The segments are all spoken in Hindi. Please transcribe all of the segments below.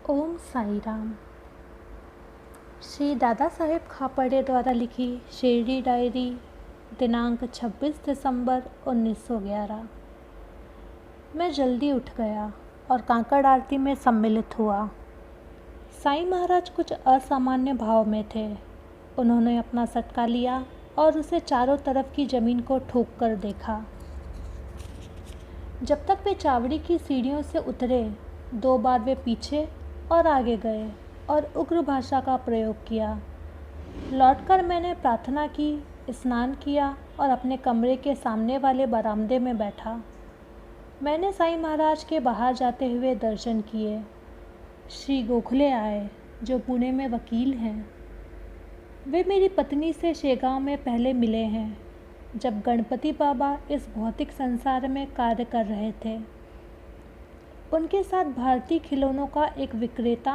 ओम साई राम। श्री दादा साहेब खापर्डे द्वारा लिखी शिरडी डायरी, दिनांक 26 दिसंबर 1911। मैं जल्दी उठ गया और कांकड़ आरती में सम्मिलित हुआ। साईं महाराज कुछ असामान्य भाव में थे। उन्होंने अपना सटका लिया और उसे चारों तरफ की ज़मीन को ठोक कर देखा। जब तक वे चावड़ी की सीढ़ियों से उतरे, 2 बार वे पीछे और आगे गए और उग्र भाषा का प्रयोग किया। लौटकर मैंने प्रार्थना की, स्नान किया और अपने कमरे के सामने वाले बरामदे में बैठा। मैंने साईं महाराज के बाहर जाते हुए दर्शन किए। श्री गोखले आए, जो पुणे में वकील हैं। वे मेरी पत्नी से शेगांव में पहले मिले हैं, जब गणपति बाबा इस भौतिक संसार में कार्य कर रहे थे। उनके साथ भारतीय खिलौनों का एक विक्रेता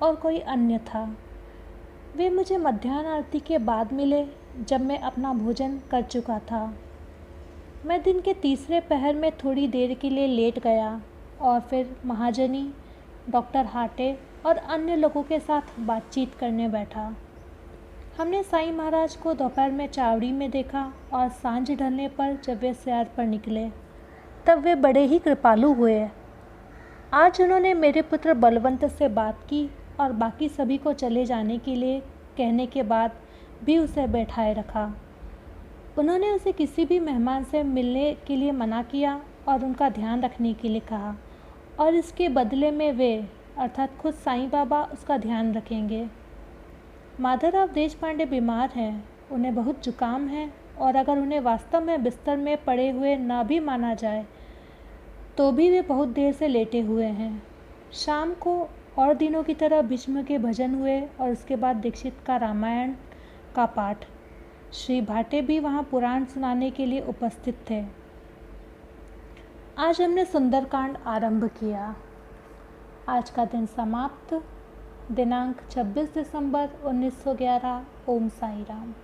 और कोई अन्य था। वे मुझे मध्याह्न आरती के बाद मिले, जब मैं अपना भोजन कर चुका था। मैं दिन के तीसरे पहर में थोड़ी देर के लिए लेट गया और फिर महाजनी, डॉक्टर हाटे और अन्य लोगों के साथ बातचीत करने बैठा। हमने साईं महाराज को दोपहर में चावड़ी में देखा और सांझ ढलने पर जब वे सैर पर निकले, तब वे बड़े ही कृपालु हुए। आज उन्होंने मेरे पुत्र बलवंत से बात की और बाकी सभी को चले जाने के लिए कहने के बाद भी उसे बैठाए रखा। उन्होंने उसे किसी भी मेहमान से मिलने के लिए मना किया और उनका ध्यान रखने के लिए कहा, और इसके बदले में वे अर्थात खुद साईं बाबा उसका ध्यान रखेंगे। माधवराव देशपांडे बीमार हैं, उन्हें बहुत जुकाम है और अगर उन्हें वास्तव में बिस्तर में पड़े हुए ना भी माना जाए तो भी वे बहुत देर से लेटे हुए हैं। शाम को और दिनों की तरह भीष्म के भजन हुए और उसके बाद दीक्षित का रामायण का पाठ। श्री भाटे भी वहाँ पुराण सुनाने के लिए उपस्थित थे। आज हमने सुंदरकांड आरंभ किया। आज का दिन समाप्त। दिनांक 26 दिसंबर 1911। ओम साई राम।